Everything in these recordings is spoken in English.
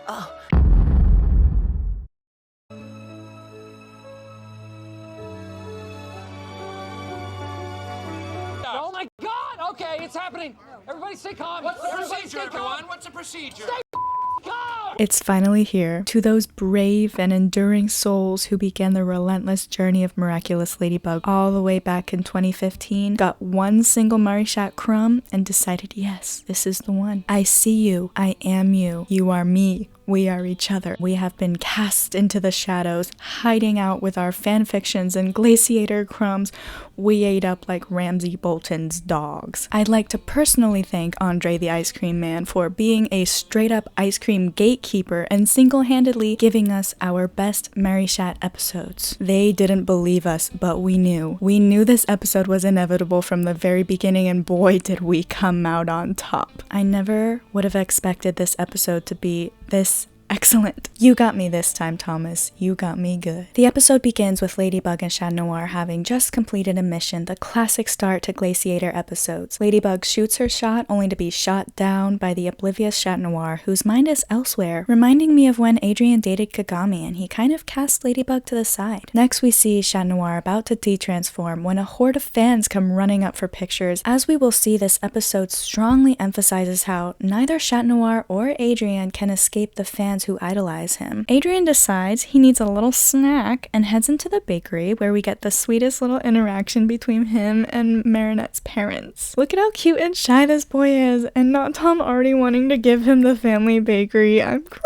Oh my God! Okay, it's happening. Everybody stay calm. What's the procedure, everyone? What's the procedure? Stay calm! It's finally here. To those brave and enduring souls who began the relentless journey of Miraculous Ladybug all the way back in 2015, got one single Marishat crumb, and decided, yes, this is the one. I see you. I am you. You are me. We are each other. We have been cast into the shadows, hiding out with our fanfictions and glaciator crumbs we ate up like Ramsay Bolton's dogs. I'd like to personally thank Andre the Ice Cream Man for being a straight-up ice cream gatekeeper and single-handedly giving us our best Marishat episodes. They didn't believe us, but we knew. We knew this episode was inevitable from the very beginning, and boy did we come out on top. I never would have expected this episode to be this excellent. You got me this time, Thomas. You got me good. The episode begins with Ladybug and Chat Noir having just completed a mission, the classic start to Glaciator episodes. Ladybug shoots her shot only to be shot down by the oblivious Chat Noir, whose mind is elsewhere, reminding me of when Ladrien dated Kagami and he kind of cast Ladybug to the side. Next we see Chat Noir about to de-transform when a horde of fans come running up for pictures. As we will see, this episode strongly emphasizes how neither Chat Noir or Ladrien can escape the fans who idolize him. Ladrien decides he needs a little snack and heads into the bakery, where we get the sweetest little interaction between him and Marinette's parents. Look at how cute and shy this boy is, and not Tom already wanting to give him the family bakery. I'm crying.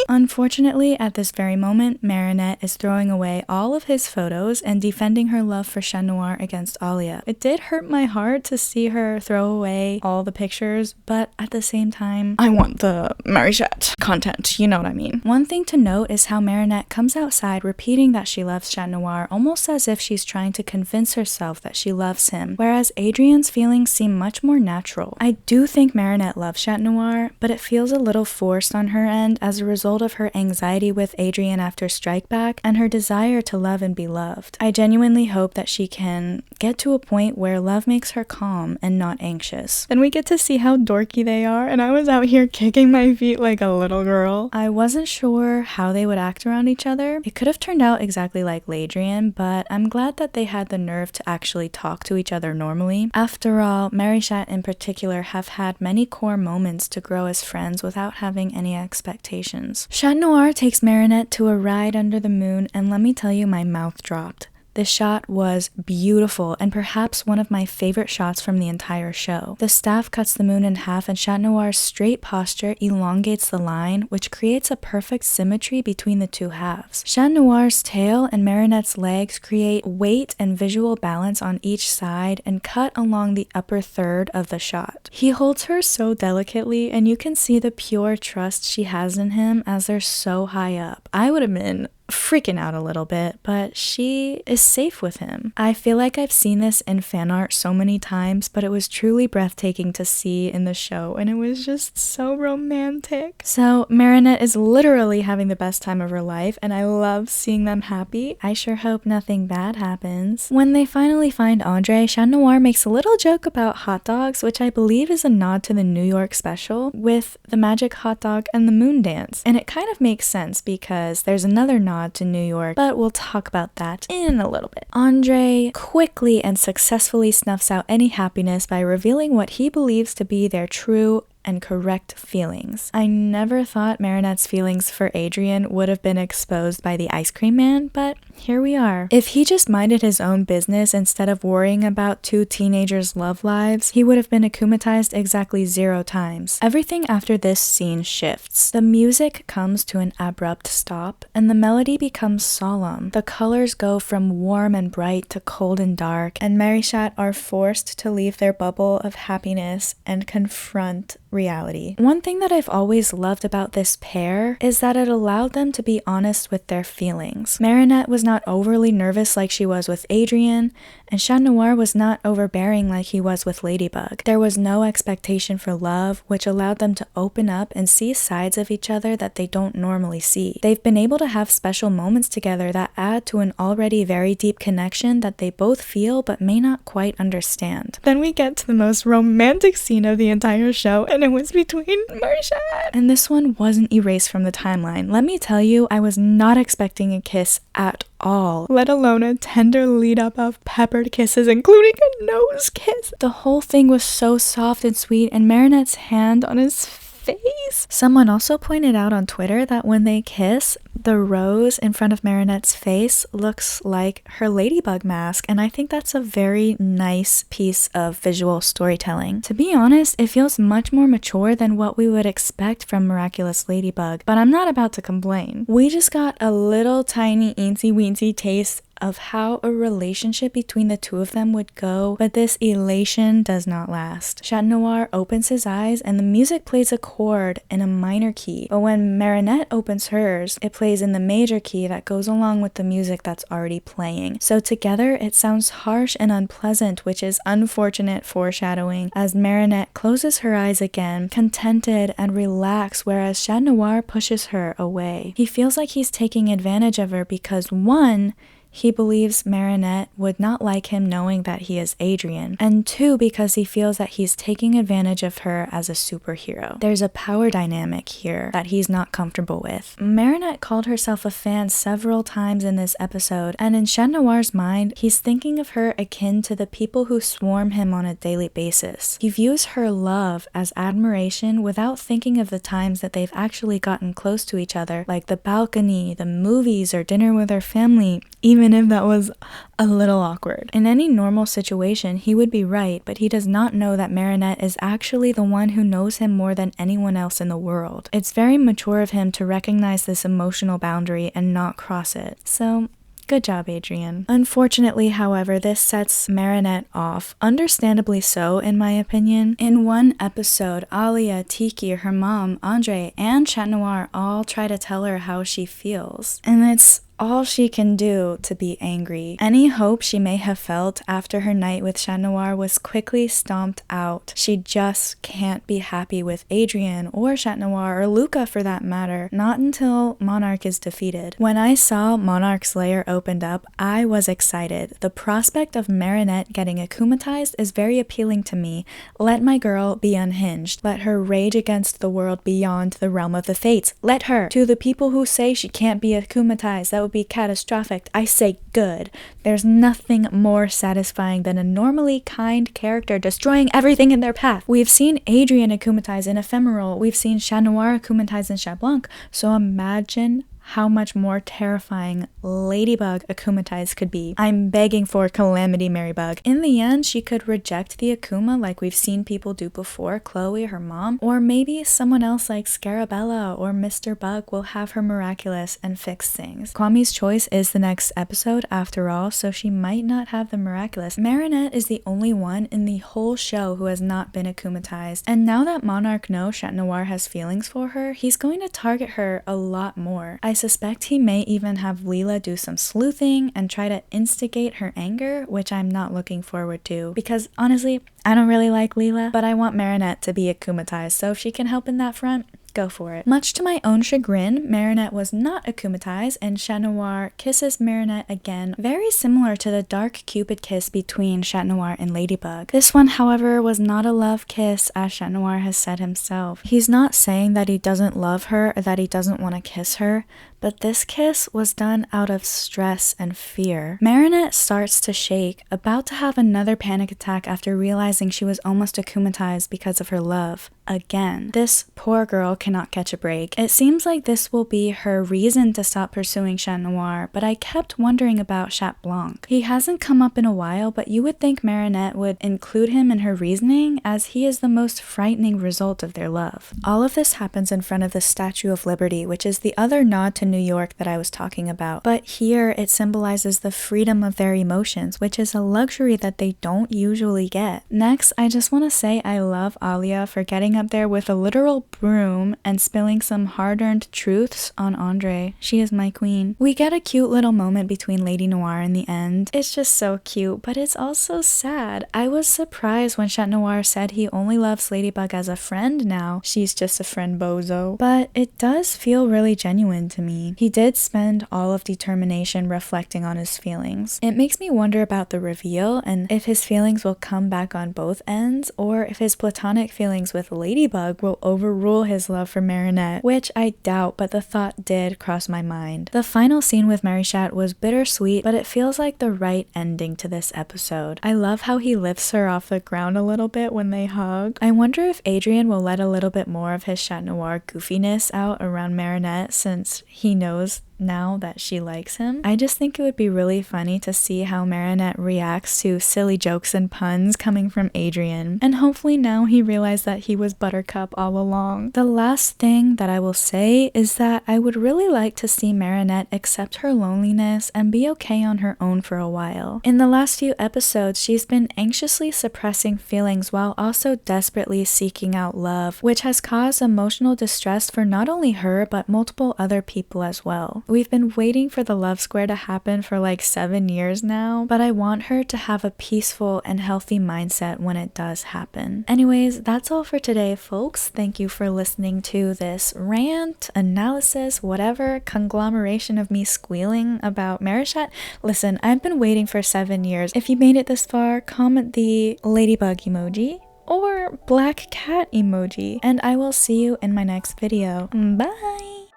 Unfortunately, at this very moment, Marinette is throwing away all of his photos and defending her love for Chat Noir against Alia. It did hurt my heart to see her throw away all the pictures, but at the same time, I want the Marishat content, you know what I mean. One thing to note is how Marinette comes outside repeating that she loves Chat Noir, almost as if she's trying to convince herself that she loves him, whereas Adrienne's feelings seem much more natural. I do think Marinette loves Chat Noir, but it feels a little forced on her end as a result of her anxiety with Ladrien after Strike Back and her desire to love and be loved. I genuinely hope that she can get to a point where love makes her calm and not anxious. Then we get to see how dorky they are, and I was out here kicking my feet like a little girl. I wasn't sure how they would act around each other. It could have turned out exactly like Ladrien, but I'm glad that they had the nerve to actually talk to each other normally. After all, Marishat in particular have had many core moments to grow as friends without having any expectations. Chat Noir takes Marinette to a ride under the moon, and let me tell you, my mouth dropped. This shot was beautiful and perhaps one of my favorite shots from the entire show. The staff cuts the moon in half and Chat Noir's straight posture elongates the line, which creates a perfect symmetry between the two halves. Chat Noir's tail and Marinette's legs create weight and visual balance on each side and cut along the upper third of the shot. He holds her so delicately, and you can see the pure trust she has in him as they're so high up. I would have been freaking out a little bit, but she is safe with him. I feel like I've seen this in fan art so many times, but it was truly breathtaking to see in the show, and it was just so romantic. So Marinette is literally having the best time of her life, and I love seeing them happy. I sure hope nothing bad happens. When they finally find Andre, Chat Noir makes a little joke about hot dogs, which I believe is a nod to the New York special with the magic hot dog and the moon dance. And it kind of makes sense because there's another nod to New York, but we'll talk about that in a little bit. Andre quickly and successfully snuffs out any happiness by revealing what he believes to be their true and correct feelings. I never thought Marinette's feelings for Ladrien would have been exposed by the ice cream man, but here we are. If he just minded his own business instead of worrying about two teenagers' love lives, he would have been akumatized exactly 0 times. Everything after this scene shifts. The music comes to an abrupt stop, and the melody becomes solemn. The colors go from warm and bright to cold and dark, and Marishat are forced to leave their bubble of happiness and confront reality. One thing that I've always loved about this pair is that it allowed them to be honest with their feelings. Marinette was not overly nervous like she was with Ladrien, and Chat Noir was not overbearing like he was with Ladybug. There was no expectation for love, which allowed them to open up and see sides of each other that they don't normally see. They've been able to have special moments together that add to an already very deep connection that they both feel but may not quite understand. Then we get to the most romantic scene of the entire show, and it was between Marishat. And this one wasn't erased from the timeline. Let me tell you, I was not expecting a kiss at all, let alone a tender lead up of peppered kisses, including a nose kiss. The whole thing was so soft and sweet, and Marinette's hand on his face. Someone also pointed out on Twitter that when they kiss, the rose in front of Marinette's face looks like her ladybug mask, and I think that's a very nice piece of visual storytelling. To be honest, it feels much more mature than what we would expect from Miraculous Ladybug, but I'm not about to complain. We just got a little tiny eensy weensy taste of how a relationship between the two of them would go, but this elation does not last. Chat Noir opens his eyes and the music plays a chord in a minor key, but when Marinette opens hers, it plays in the major key that goes along with the music that's already playing. So together it sounds harsh and unpleasant, which is unfortunate foreshadowing as Marinette closes her eyes again, contented and relaxed, whereas Chat Noir pushes her away. He feels like he's taking advantage of her because one, he believes Marinette would not like him knowing that he is Ladrien, and two, because he feels that he's taking advantage of her as a superhero. There's a power dynamic here that he's not comfortable with. Marinette called herself a fan several times in this episode, and in Chat Noir's mind, he's thinking of her akin to the people who swarm him on a daily basis. He views her love as admiration without thinking of the times that they've actually gotten close to each other, like the balcony, the movies, or dinner with her family, even if that was a little awkward. In any normal situation, he would be right, but he does not know that Marinette is actually the one who knows him more than anyone else in the world. It's very mature of him to recognize this emotional boundary and not cross it. So, good job, Ladrien. Unfortunately, however, this sets Marinette off, understandably so, in my opinion. In one episode, Alia, Tiki, her mom, Andre, and Chat Noir all try to tell her how she feels, and it's all she can do to be angry. Any hope she may have felt after her night with Chat Noir was quickly stomped out. She just can't be happy with Ladrien or Chat Noir or Luca for that matter, not until Monarch is defeated. When I saw Monarch's lair opened up, I was excited. The prospect of Marinette getting akumatized is very appealing to me. Let my girl be unhinged. Let her rage against the world beyond the realm of the fates. Let her. To the people who say she can't be akumatized, that would be catastrophic, I say good. There's nothing more satisfying than a normally kind character destroying everything in their path. We've seen Ladrien akumatize in Ephemeral, we've seen Chat Noir akumatize in Chat Blanc, so imagine how much more terrifying Ladybug akumatized could be. I'm begging for Calamity Marybug. In the end, she could reject the akuma like we've seen people do before, Chloe, her mom, or maybe someone else like Scarabella or Mr. Bug will have her miraculous and fix things. Kwame's choice is the next episode after all, so she might not have the miraculous. Marinette is the only one in the whole show who has not been akumatized, and now that Monarch knows Chat Noir has feelings for her, he's going to target her a lot more. I suspect he may even have Leela do some sleuthing and try to instigate her anger, which I'm not looking forward to, because honestly, I don't really like Leela, but I want Marinette to be akumatized, so if she can help in that front, go for it. Much to my own chagrin, Marinette was not akumatized, and Chat Noir kisses Marinette again, very similar to the dark Cupid kiss between Chat Noir and Ladybug. This one, however, was not a love kiss, as Chat Noir has said himself. He's not saying that he doesn't love her or that he doesn't want to kiss her, but this kiss was done out of stress and fear. Marinette starts to shake, about to have another panic attack after realizing she was almost akumatized because of her love. Again. This poor girl cannot catch a break. It seems like this will be her reason to stop pursuing Chat Noir, but I kept wondering about Chat Blanc. He hasn't come up in a while, but you would think Marinette would include him in her reasoning, as he is the most frightening result of their love. All of this happens in front of the Statue of Liberty, which is the other nod to New York that I was talking about. But here it symbolizes the freedom of their emotions, which is a luxury that they don't usually get. Next, I just want to say I love Alia for getting up there with a literal broom and spilling some hard-earned truths on Andre. She is my queen. We get a cute little moment between Lady Noir in the end. It's just so cute, but it's also sad. I was surprised when Chat Noir said he only loves Ladybug as a friend now. She's just a friend bozo. But it does feel really genuine to me. He did spend all of determination reflecting on his feelings. It makes me wonder about the reveal and if his feelings will come back on both ends, or if his platonic feelings with Ladybug will overrule his love for Marinette, which I doubt, but the thought did cross my mind. The final scene with Marishat was bittersweet, but it feels like the right ending to this episode. I love how he lifts her off the ground a little bit when they hug. I wonder if Ladrien will let a little bit more of his Chat Noir goofiness out around Marinette since he knows now that she likes him. I just think it would be really funny to see how Marinette reacts to silly jokes and puns coming from Ladrien, and hopefully now he realized that he was Buttercup all along. The last thing that I will say is that I would really like to see Marinette accept her loneliness and be okay on her own for a while. In the last few episodes, she's been anxiously suppressing feelings while also desperately seeking out love, which has caused emotional distress for not only her but multiple other people as well. We've been waiting for the love square to happen for like 7 years now, but I want her to have a peaceful and healthy mindset when it does happen. Anyways, that's all for today, folks. Thank you for listening to this rant, analysis, whatever, conglomeration of me squealing about Marishat. Listen, I've been waiting for 7 years. If you made it this far, comment the ladybug emoji or black cat emoji, and I will see you in my next video. Bye!